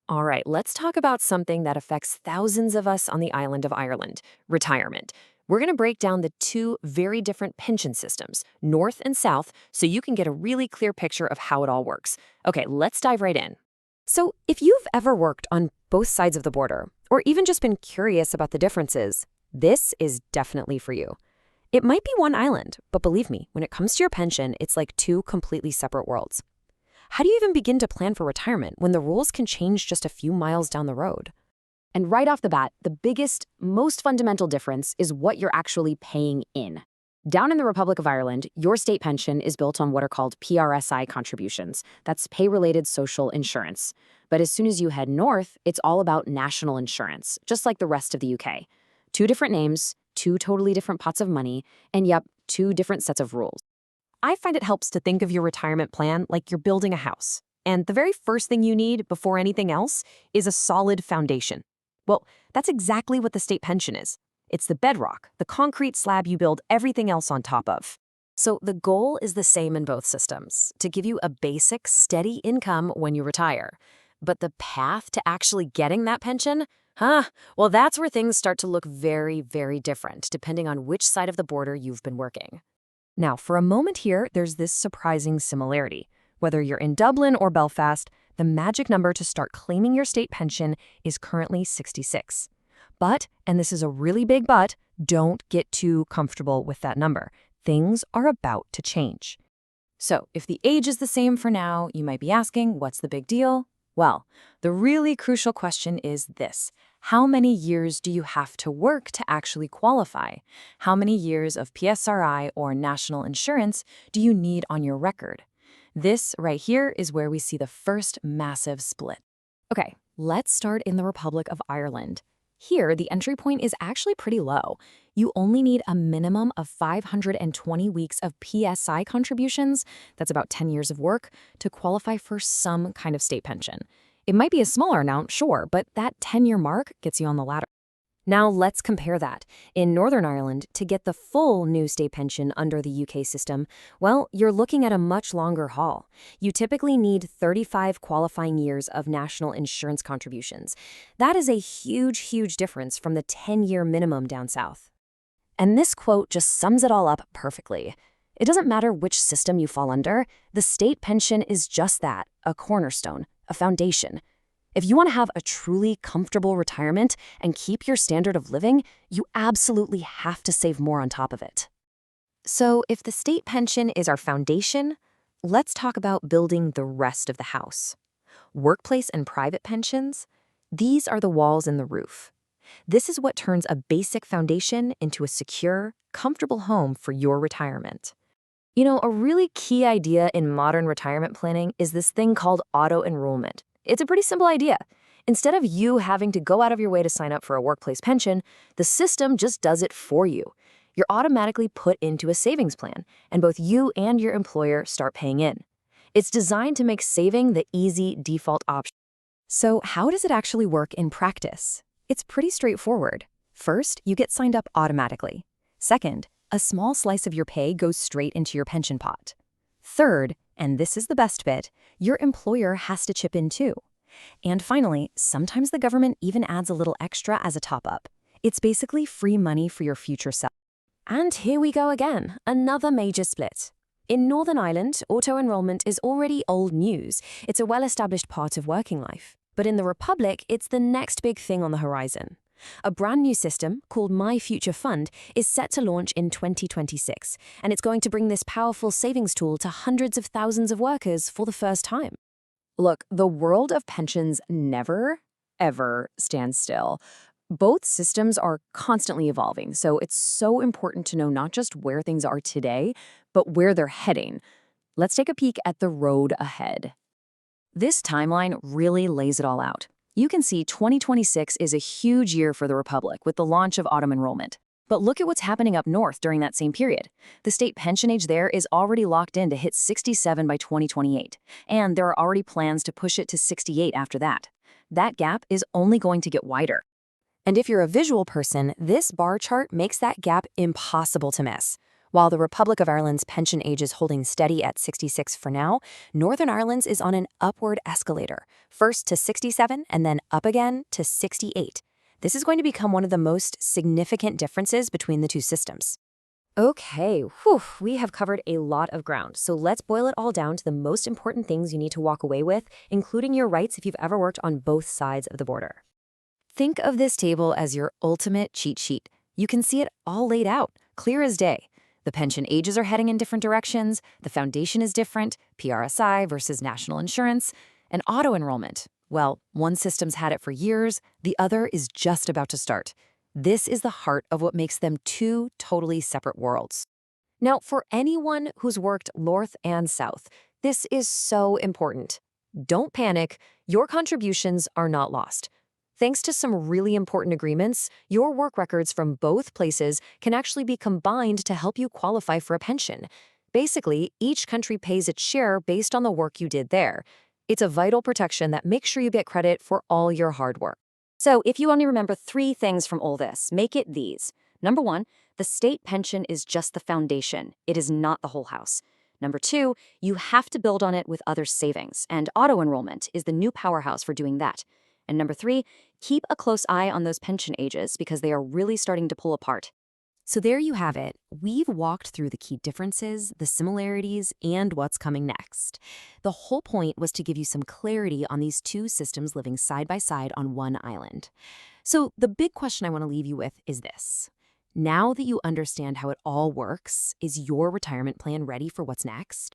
All right, let's talk about something that affects thousands of us on the island of Ireland, retirement. We're going to break down the two very different pension systems, North and South, so you can get a really clear picture of how it all works. Okay, let's dive right in. So, if you've ever worked on both sides of the border, or even just been curious about the differences, this is definitely for you. It might be one island, but believe me, when it comes to your pension, it's like two completely separate worlds. How do you even begin to plan for retirement when the rules can change just a few miles down the road? And right off the bat, the biggest, most fundamental difference is what you're actually paying in. Down in the Republic of Ireland, your state pension is built on what are called PRSI contributions. That's pay-related social insurance. But as soon as you head north, it's all about national insurance, just like the rest of the UK. Two different names, two totally different pots of money, and yep, two different sets of rules. I find it helps to think of your retirement plan like you're building a house. And the very first thing you need before anything else is a solid foundation. Well, that's exactly what the state pension is. It's the bedrock, the concrete slab you build everything else on top of. So the goal is the same in both systems, to give you a basic, steady income when you retire. But the path to actually getting that pension? Well, that's where things start to look very, very different, depending on which side of the border you've been working. Now, for a moment here, there's this surprising similarity. Whether you're in Dublin or Belfast, the magic number to start claiming your state pension is currently 66. But, and this is a really big but, don't get too comfortable with that number. Things are about to change. So, if the age is the same for now, you might be asking, what's the big deal? Well, the really crucial question is this. How many years do you have to work to actually qualify? How many years of PSRI or national insurance do you need on your record? This right here is where we see the first massive split. Okay, let's start in the Republic of Ireland. Here, the entry point is actually pretty low. You only need a minimum of 520 weeks of PSI contributions, that's about 10 years of work, to qualify for some kind of state pension. It might be a smaller amount, sure, but that 10-year mark gets you on the ladder. Now let's compare that. In Northern Ireland, to get the full new state pension under the UK system, well, you're looking at a much longer haul. You typically need 35 qualifying years of national insurance contributions. That is a huge, huge difference from the 10-year minimum down south. And this quote just sums it all up perfectly. It doesn't matter which system you fall under, the state pension is just that, a cornerstone, a foundation. If you want to have a truly comfortable retirement and keep your standard of living, you absolutely have to save more on top of it. So if the state pension is our foundation, let's talk about building the rest of the house. Workplace and private pensions, these are the walls and the roof. This is what turns a basic foundation into a secure, comfortable home for your retirement. You know, a really key idea in modern retirement planning is this thing called auto-enrollment. It's a pretty simple idea. Instead of you having to go out of your way to sign up for a workplace pension, the system just does it for you. You're automatically put into a savings plan, and both you and your employer start paying in. It's designed to make saving the easy default option. So how does it actually work in practice? It's pretty straightforward. First, you get signed up automatically. Second, a small slice of your pay goes straight into your pension pot. Third, and this is the best bit, your employer has to chip in too. And finally, sometimes the government even adds a little extra as a top-up. It's basically free money for your future self. And here we go again, another major split. In Northern Ireland, auto-enrollment is already old news. It's a well-established part of working life. But in the Republic, it's the next big thing on the horizon. A brand new system, called My Future Fund, is set to launch in 2026, and it's going to bring this powerful savings tool to hundreds of thousands of workers for the first time. Look, the world of pensions never, ever stands still. Both systems are constantly evolving, so it's so important to know not just where things are today, but where they're heading. Let's take a peek at the road ahead. This timeline really lays it all out. You can see 2026 is a huge year for the Republic with the launch of auto-enrollment. But look at what's happening up north during that same period. The state pension age there is already locked in to hit 67 by 2028, and there are already plans to push it to 68 after that. That gap is only going to get wider. And if you're a visual person, this bar chart makes that gap impossible to miss. While the Republic of Ireland's pension age is holding steady at 66 for now, Northern Ireland's is on an upward escalator, first to 67 and then up again to 68. This is going to become one of the most significant differences between the two systems. Okay, whew, we have covered a lot of ground, so let's boil it all down to the most important things you need to walk away with, including your rights if you've ever worked on both sides of the border. Think of this table as your ultimate cheat sheet. You can see it all laid out, clear as day. The pension ages are heading in different directions, the foundation is different, PRSI versus national insurance, and auto-enrollment. Well, one system's had it for years, the other is just about to start. This is the heart of what makes them two totally separate worlds. Now, for anyone who's worked North and South, this is so important. Don't panic, your contributions are not lost. Thanks to some really important agreements, your work records from both places can actually be combined to help you qualify for a pension. Basically, each country pays its share based on the work you did there. It's a vital protection that makes sure you get credit for all your hard work. So if you only remember 3 things from all this, make it these. Number 1, the state pension is just the foundation. It is not the whole house. Number 2, you have to build on it with other savings, and auto-enrollment is the new powerhouse for doing that. And number 3, keep a close eye on those pension ages because they are really starting to pull apart. So there you have it. We've walked through the key differences, the similarities, and what's coming next. The whole point was to give you some clarity on these two systems living side by side on one island. So the big question I want to leave you with is this. Now that you understand how it all works, is your retirement plan ready for what's next?